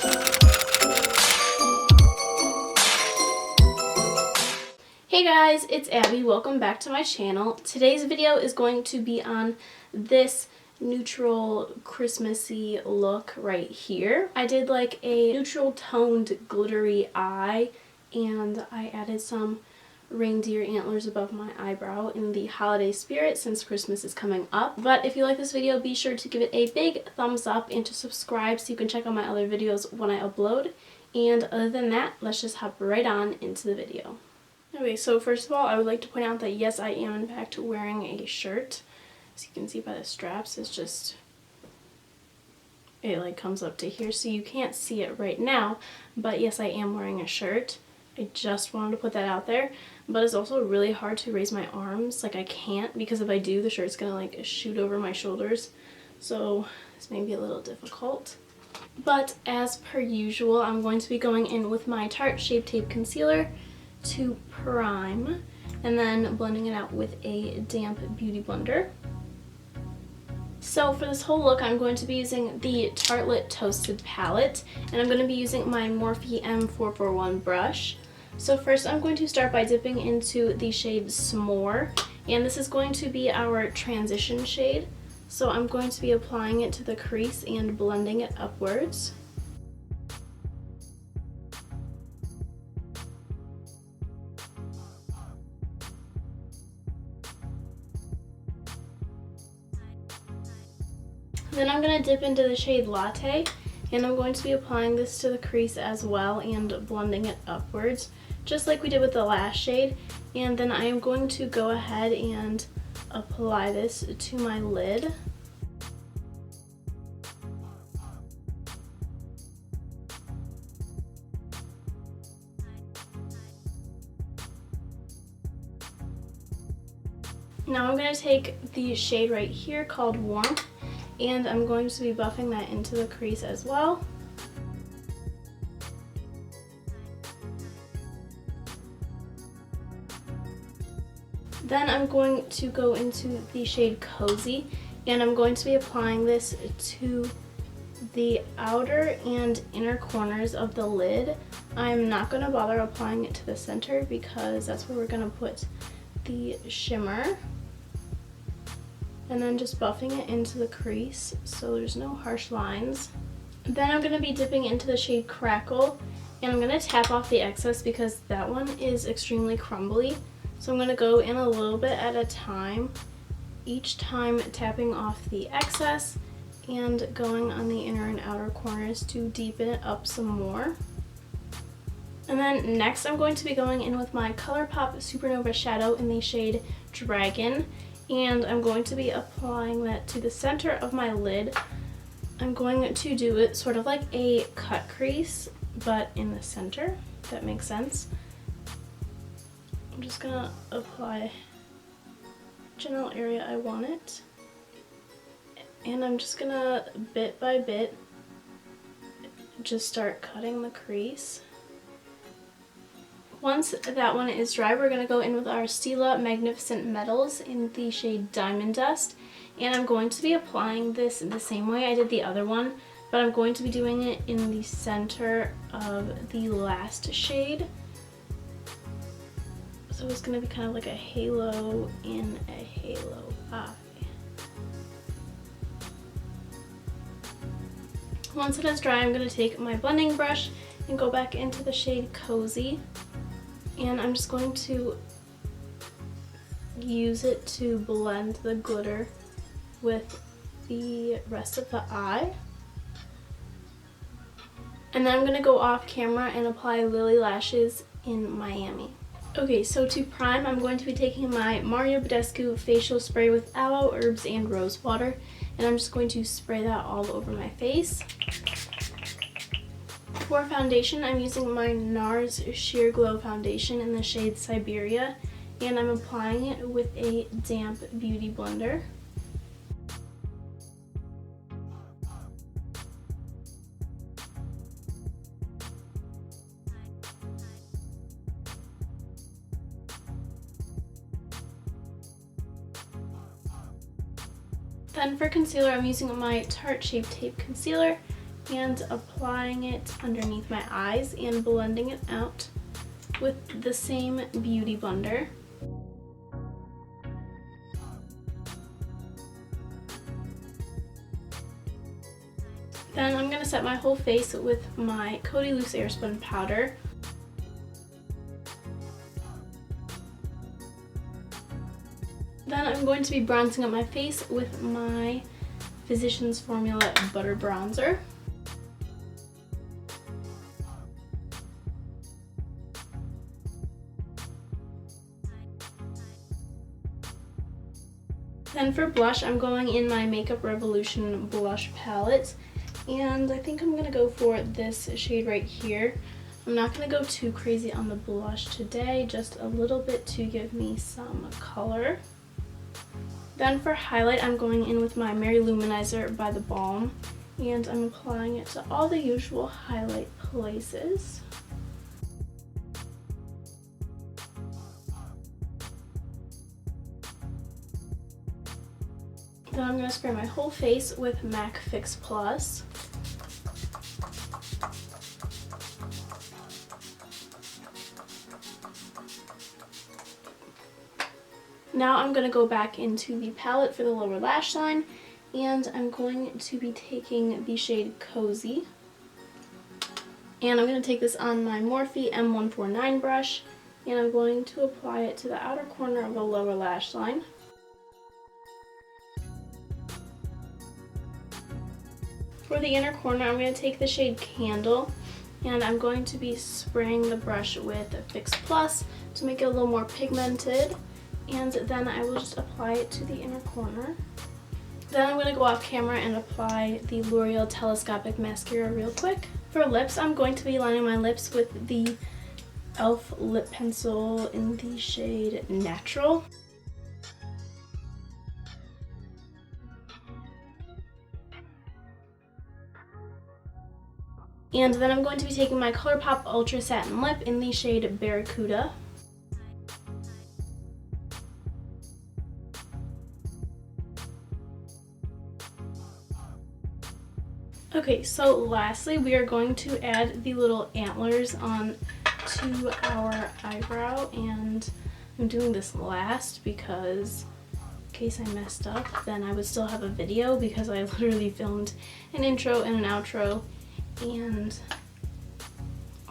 Hey guys, it's Abby. Welcome back to my channel. Today's video is going to be on this neutral Christmassy look right here. I did like a neutral toned glittery eye, and I added some reindeer antlers above my eyebrow in the holiday spirit since Christmas is coming up. But if you like this video, be sure to give it a big thumbs up and to subscribe so you can check out my other videos when I upload. And other than that, let's just hop right on into the video. Okay, so first of all, I would like to point out that yes, I am in fact wearing a shirt. As you can see by the straps, it like comes up to here, so you can't see it right now, but yes, I am wearing a shirt. I just wanted to put that out there, but it's also really hard to raise my arms. Like, I can't, because if I do, the shirt's gonna like shoot over my shoulders, so this may be a little difficult. But as per usual, I'm going to be going in with my Tarte Shape Tape Concealer to prime, and then blending it out with a damp beauty blender. So for this whole look, I'm going to be using the Tartelette Toasted palette, and I'm going to be using my Morphe M441 brush. So first I'm going to start by dipping into the shade S'more, and this is going to be our transition shade. So I'm going to be applying it to the crease and blending it upwards. Then I'm going to dip into the shade Latte, and I'm going to be applying this to the crease as well and blending it upwards, just like we did with the last shade. And then I am going to go ahead and apply this to my lid. Now I'm going to take the shade right here called Warmth, and I'm going to be buffing that into the crease as well. Then I'm going to go into the shade Cozy, and I'm going to be applying this to the outer and inner corners of the lid. I'm not going to bother applying it to the center because that's where we're going to put the shimmer. And then just buffing it into the crease so there's no harsh lines. Then I'm going to be dipping into the shade Crackle, and I'm going to tap off the excess because that one is extremely crumbly. So I'm going to go in a little bit at a time, each time tapping off the excess and going on the inner and outer corners to deepen it up some more. And then next I'm going to be going in with my ColourPop Supernova Shadow in the shade Dragon, and I'm going to be applying that to the center of my lid. I'm going to do it sort of like a cut crease, but in the center, if that makes sense. I'm just gonna apply general area I want it, and I'm just gonna bit by bit just start cutting the crease. Once that one is dry, we're going to go in with our Stila Magnificent Metals in the shade Diamond Dust, and I'm going to be applying this in the same way I did the other one, but I'm going to be doing it in the center of the last shade. So it's going to be kind of like a halo in a halo eye. Once it is dry, I'm going to take my blending brush and go back into the shade Cozy. And I'm just going to use it to blend the glitter with the rest of the eye. And then I'm going to go off camera and apply Lily Lashes in Miami. Okay, so to prime, I'm going to be taking my Mario Badescu facial spray with aloe, herbs, and rose water. And I'm just going to spray that all over my face. For foundation, I'm using my NARS Sheer Glow foundation in the shade Siberia, and I'm applying it with a damp beauty blender. Then for concealer, I'm using my Tarte Shape Tape Concealer, and applying it underneath my eyes and blending it out with the same Beauty Blender. Then I'm going to set my whole face with my Coty Loose Airspun powder. Then I'm going to be bronzing up my face with my Physicians Formula Butter Bronzer. Then for blush, I'm going in my Makeup Revolution blush palette, and I think I'm going to go for this shade right here. I'm not going to go too crazy on the blush today, just a little bit to give me some color. Then for highlight, I'm going in with my Mary Luminizer by The Balm, and I'm applying it to all the usual highlight places. Then I'm going to spray my whole face with MAC Fix Plus. Now I'm going to go back into the palette for the lower lash line, and I'm going to be taking the shade Cozy. And I'm going to take this on my Morphe M149 brush, and I'm going to apply it to the outer corner of the lower lash line. For the inner corner, I'm going to take the shade Candle, and I'm going to be spraying the brush with Fix Plus to make it a little more pigmented, and then I will just apply it to the inner corner. Then I'm going to go off camera and apply the L'Oreal Telescopic Mascara real quick. For lips, I'm going to be lining my lips with the e.l.f. lip pencil in the shade Natural. And then I'm going to be taking my ColourPop Ultra Satin Lip in the shade Barracuda. Okay, so lastly we are going to add the little antlers on to our eyebrow, and I'm doing this last because in case I messed up, then I would still have a video because I literally filmed an intro and an outro and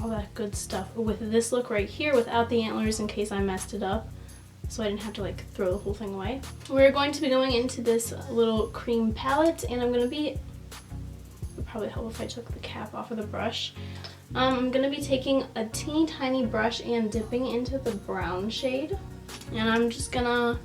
all that good stuff with this look right here without the antlers in case I messed it up, so I didn't have to like throw the whole thing away. We're going to be going into this little cream palette, and I'm going to be, it would probably help if I took the cap off of the brush. I'm going to be taking a teeny tiny brush and dipping into the brown shade, and I'm just going to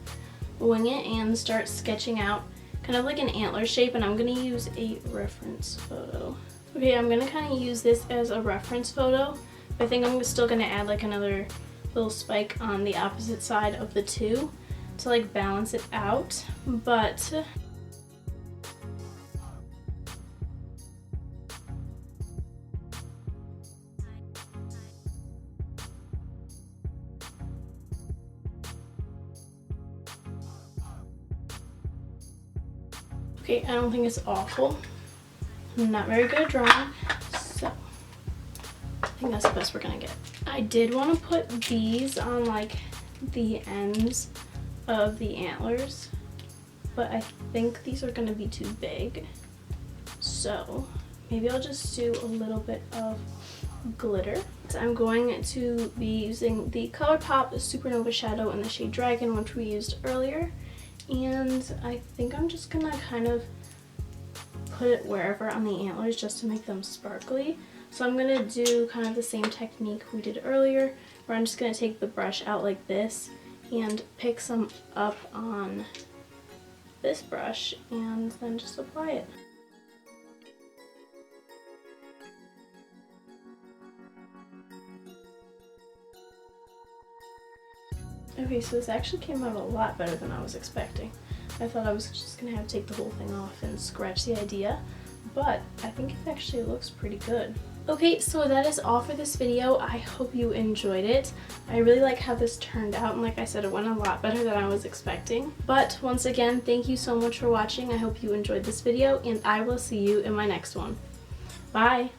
wing it and start sketching out kind of like an antler shape, and I'm going to use a reference photo. Okay, I'm going to kind of use this as a reference photo, but I think I'm still going to add like another little spike on the opposite side of the two to like balance it out, but okay, I don't think it's awful. I'm not very good at drawing, so I think that's the best we're gonna get. I did want to put these on like the ends of the antlers, but I think these are gonna be too big. So maybe I'll just do a little bit of glitter. So I'm going to be using the ColourPop Supernova Shadow in the shade Dragon, which we used earlier. And I think I'm just gonna kind of put it wherever on the antlers just to make them sparkly. So I'm gonna do kind of the same technique we did earlier, where I'm just gonna take the brush out like this and pick some up on this brush and then just apply it. Okay, so this actually came out a lot better than I was expecting. I thought I was just gonna have to take the whole thing off and scratch the idea, but I think it actually looks pretty good. Okay, so that is all for this video. I hope you enjoyed it. I really like how this turned out, and like I said, it went a lot better than I was expecting. But once again, thank you so much for watching. I hope you enjoyed this video, and I will see you in my next one. Bye!